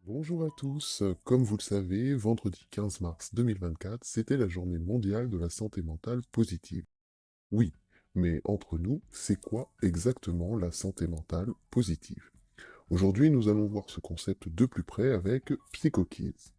Bonjour à tous, comme vous le savez, vendredi 15 mars 2024, c'était la journée mondiale de la santé mentale positive. Oui, mais entre nous, c'est quoi exactement la santé mentale positive? Aujourd'hui, nous allons voir ce concept de plus près avec PsychoKids.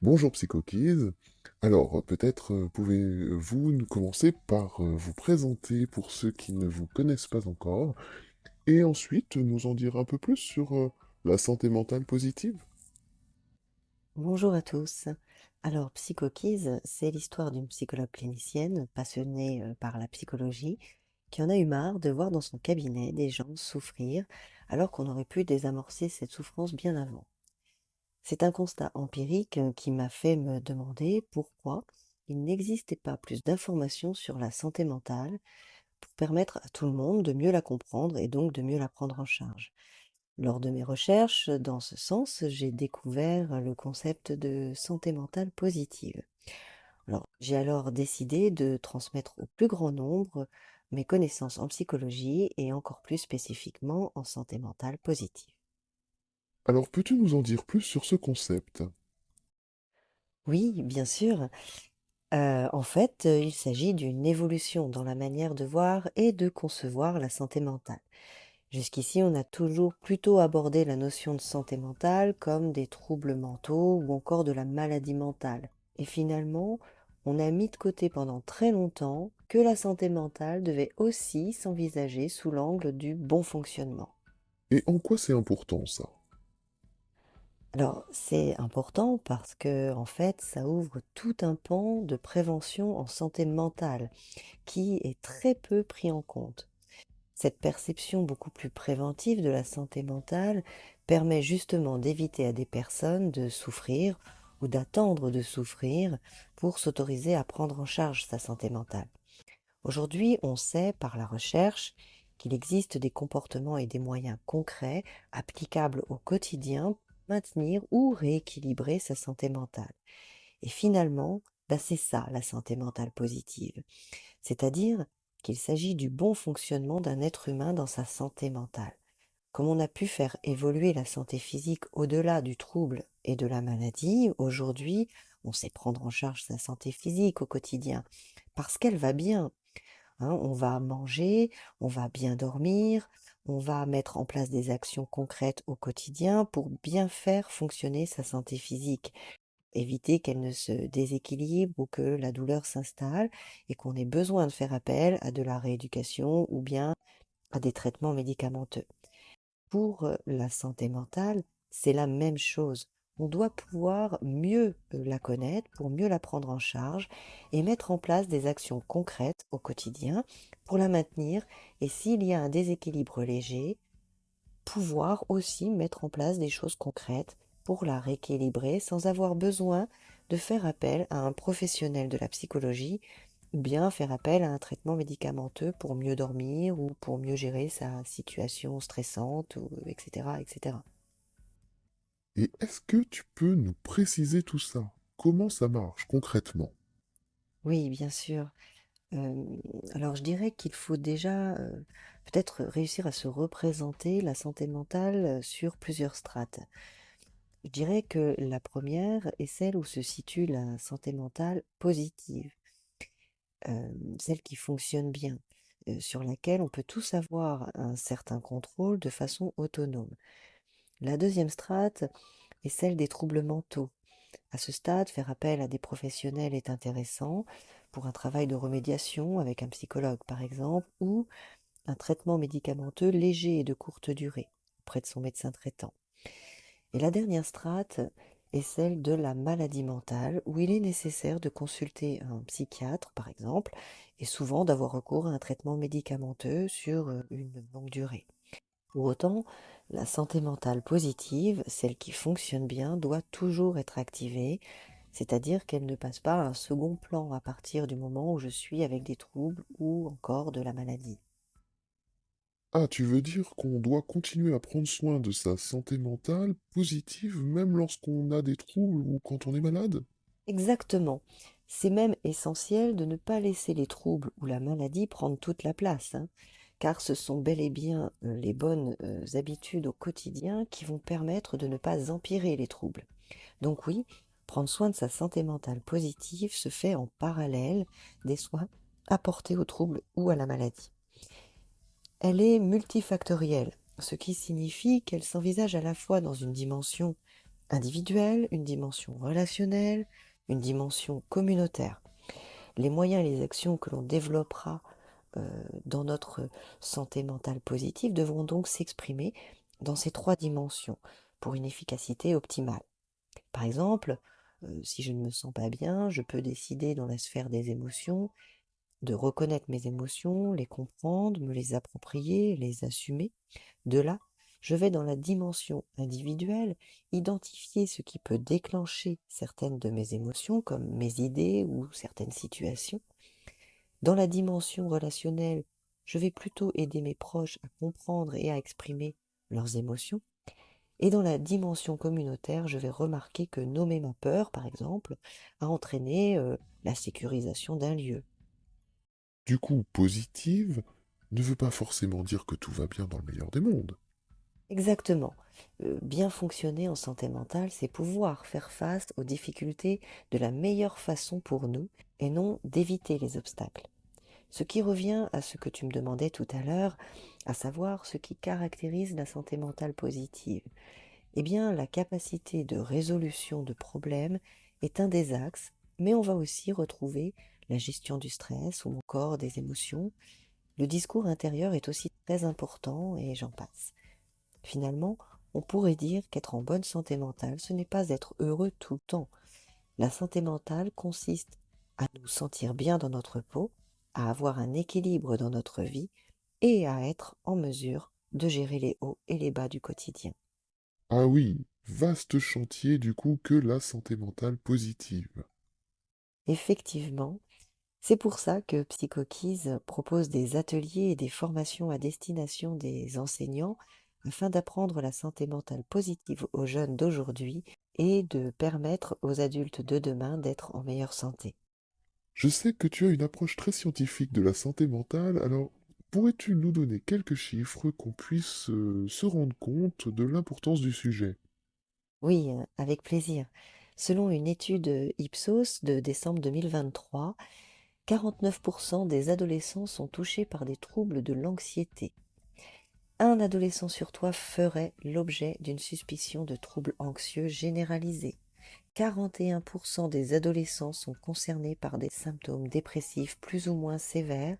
Bonjour PsychoKids. Alors, peut-être pouvez-vous nous commencer par vous présenter pour ceux qui ne vous connaissent pas encore, et ensuite nous en dire un peu plus sur la santé mentale positive? Bonjour à tous. Alors, PsychoKids, c'est l'histoire d'une psychologue clinicienne passionnée par la psychologie qui en a eu marre de voir dans son cabinet des gens souffrir alors qu'on aurait pu désamorcer cette souffrance bien avant. C'est un constat empirique qui m'a fait me demander pourquoi il n'existait pas plus d'informations sur la santé mentale pour permettre à tout le monde de mieux la comprendre et donc de mieux la prendre en charge. Lors de mes recherches dans ce sens, j'ai découvert le concept de santé mentale positive. Alors, j'ai alors décidé de transmettre au plus grand nombre mes connaissances en psychologie et encore plus spécifiquement en santé mentale positive. Alors, peux-tu nous en dire plus sur ce concept? Oui, bien sûr. Il s'agit d'une évolution dans la manière de voir et de concevoir la santé mentale. Jusqu'ici, on a toujours plutôt abordé la notion de santé mentale comme des troubles mentaux ou encore de la maladie mentale. Et finalement, on a mis de côté pendant très longtemps que la santé mentale devait aussi s'envisager sous l'angle du bon fonctionnement. Et en quoi c'est important ça? Alors, c'est important parce que, en fait, ça ouvre tout un pan de prévention en santé mentale qui est très peu pris en compte. Cette perception beaucoup plus préventive de la santé mentale permet justement d'éviter à des personnes de souffrir ou d'attendre de souffrir pour s'autoriser à prendre en charge sa santé mentale. Aujourd'hui, on sait par la recherche qu'il existe des comportements et des moyens concrets applicables au quotidien pour maintenir ou rééquilibrer sa santé mentale. Et finalement, c'est ça la santé mentale positive. C'est-à-dire qu'il s'agit du bon fonctionnement d'un être humain dans sa santé mentale. Comme on a pu faire évoluer la santé physique au-delà du trouble et de la maladie, aujourd'hui, on sait prendre en charge sa santé physique au quotidien parce qu'elle va bien. On va manger, on va bien dormir, on va mettre en place des actions concrètes au quotidien pour bien faire fonctionner sa santé physique, éviter qu'elle ne se déséquilibre ou que la douleur s'installe et qu'on ait besoin de faire appel à de la rééducation ou bien à des traitements médicamenteux. Pour la santé mentale, c'est la même chose. On doit pouvoir mieux la connaître pour mieux la prendre en charge et mettre en place des actions concrètes au quotidien pour la maintenir et s'il y a un déséquilibre léger, pouvoir aussi mettre en place des choses concrètes pour la rééquilibrer sans avoir besoin de faire appel à un professionnel de la psychologie ou bien faire appel à un traitement médicamenteux pour mieux dormir ou pour mieux gérer sa situation stressante, ou, etc., etc. Et est-ce que tu peux nous préciser tout ça? Comment ça marche concrètement? Oui, bien sûr. Euh, alors, je dirais qu'il faut déjà peut-être réussir à se représenter la santé mentale sur plusieurs strates. Je dirais que la première est celle où se situe la santé mentale positive, celle qui fonctionne bien, sur laquelle on peut tous avoir un certain contrôle de façon autonome. La deuxième strate est celle des troubles mentaux. À ce stade, faire appel à des professionnels est intéressant pour un travail de remédiation avec un psychologue par exemple, ou un traitement médicamenteux léger et de courte durée auprès de son médecin traitant. Et la dernière strate est celle de la maladie mentale, où il est nécessaire de consulter un psychiatre, par exemple, et souvent d'avoir recours à un traitement médicamenteux sur une longue durée. Pour autant, la santé mentale positive, celle qui fonctionne bien, doit toujours être activée, c'est-à-dire qu'elle ne passe pas à un second plan à partir du moment où je suis avec des troubles ou encore de la maladie. Ah, tu veux dire qu'on doit continuer à prendre soin de sa santé mentale positive même lorsqu'on a des troubles ou quand on est malade? Exactement. C'est même essentiel de ne pas laisser les troubles ou la maladie prendre toute la place, hein, car ce sont bel et bien les bonnes habitudes au quotidien qui vont permettre de ne pas empirer les troubles. Donc oui, prendre soin de sa santé mentale positive se fait en parallèle des soins apportés aux troubles ou à la maladie. Elle est multifactorielle, ce qui signifie qu'elle s'envisage à la fois dans une dimension individuelle, une dimension relationnelle, une dimension communautaire. Les moyens et les actions que l'on développera dans notre santé mentale positive devront donc s'exprimer dans ces trois dimensions pour une efficacité optimale. Par exemple, si je ne me sens pas bien, je peux décider dans la sphère des émotions de reconnaître mes émotions, les comprendre, me les approprier, les assumer. De là, je vais dans la dimension individuelle identifier ce qui peut déclencher certaines de mes émotions, comme mes idées ou certaines situations. Dans la dimension relationnelle, je vais plutôt aider mes proches à comprendre et à exprimer leurs émotions. Et dans la dimension communautaire, je vais remarquer que nommer ma peur, par exemple, a entraîné la sécurisation d'un lieu. Du coup, positive ne veut pas forcément dire que tout va bien dans le meilleur des mondes. Exactement. Bien fonctionner en santé mentale, c'est pouvoir faire face aux difficultés de la meilleure façon pour nous et non d'éviter les obstacles. Ce qui revient à ce que tu me demandais tout à l'heure, à savoir ce qui caractérise la santé mentale positive. Eh bien, la capacité de résolution de problèmes est un des axes, mais on va aussi retrouver la gestion du stress ou encore des émotions. Le discours intérieur est aussi très important et j'en passe. Finalement, on pourrait dire qu'être en bonne santé mentale, ce n'est pas être heureux tout le temps. La santé mentale consiste à nous sentir bien dans notre peau, à avoir un équilibre dans notre vie et à être en mesure de gérer les hauts et les bas du quotidien. Ah oui, vaste chantier du coup que la santé mentale positive. Effectivement, c'est pour ça que PsychoKids propose des ateliers et des formations à destination des enseignants afin d'apprendre la santé mentale positive aux jeunes d'aujourd'hui et de permettre aux adultes de demain d'être en meilleure santé. Je sais que tu as une approche très scientifique de la santé mentale, alors pourrais-tu nous donner quelques chiffres qu'on puisse se rendre compte de l'importance du sujet? Oui, avec plaisir. Selon une étude Ipsos de décembre 2023, 49% des adolescents sont touchés par des troubles de l'anxiété. Un adolescent sur trois ferait l'objet d'une suspicion de troubles anxieux généralisés. 41% des adolescents sont concernés par des symptômes dépressifs plus ou moins sévères.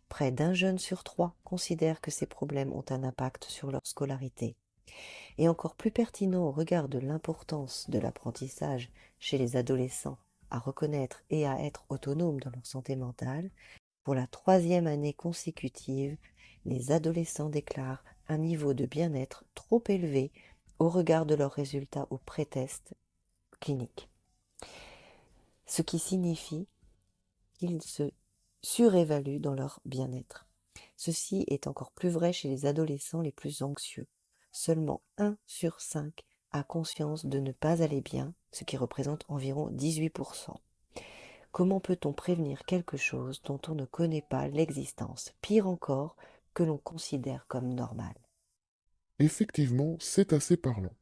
Près d'un jeune sur trois considère que ces problèmes ont un impact sur leur scolarité. Et encore plus pertinent au regard de l'importance de l'apprentissage chez les adolescents à reconnaître et à être autonomes dans leur santé mentale, pour la troisième année consécutive, les adolescents déclarent un niveau de bien-être trop élevé au regard de leurs résultats au pré-test clinique, ce qui signifie qu'ils se surévaluent dans leur bien-être. Ceci est encore plus vrai chez les adolescents les plus anxieux. Seulement 1 sur 5 a conscience de ne pas aller bien, ce qui représente environ 18%. Comment peut-on prévenir quelque chose dont on ne connaît pas l'existence, pire encore, que l'on considère comme normal? Effectivement, c'est assez parlant.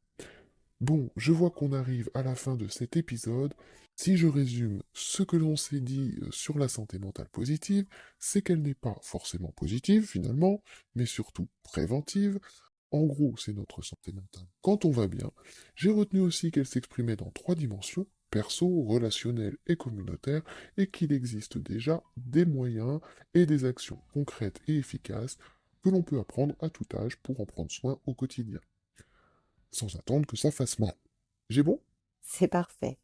Bon, je vois qu'on arrive à la fin de cet épisode. Si je résume ce que l'on s'est dit sur la santé mentale positive, c'est qu'elle n'est pas forcément positive finalement, mais surtout préventive. En gros, c'est notre santé mentale quand on va bien. J'ai retenu aussi qu'elle s'exprimait dans trois dimensions, perso, relationnelle et communautaire, et qu'il existe déjà des moyens et des actions concrètes et efficaces que l'on peut apprendre à tout âge pour en prendre soin au quotidien, sans attendre que ça fasse mal. J'ai bon? C'est parfait.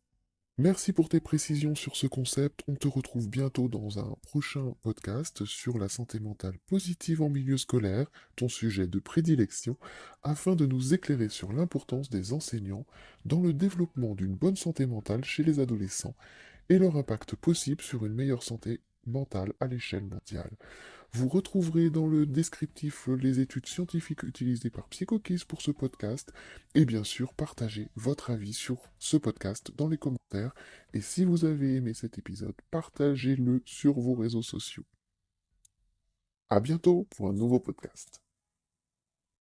Merci pour tes précisions sur ce concept. On te retrouve bientôt dans un prochain podcast sur la santé mentale positive en milieu scolaire, ton sujet de prédilection, afin de nous éclairer sur l'importance des enseignants dans le développement d'une bonne santé mentale chez les adolescents et leur impact possible sur une meilleure santé mentale à l'échelle mondiale. Vous retrouverez dans le descriptif les études scientifiques utilisées par PsychoKiss pour ce podcast et bien sûr partagez votre avis sur ce podcast dans les commentaires et si vous avez aimé cet épisode, partagez-le sur vos réseaux sociaux. À bientôt pour un nouveau podcast.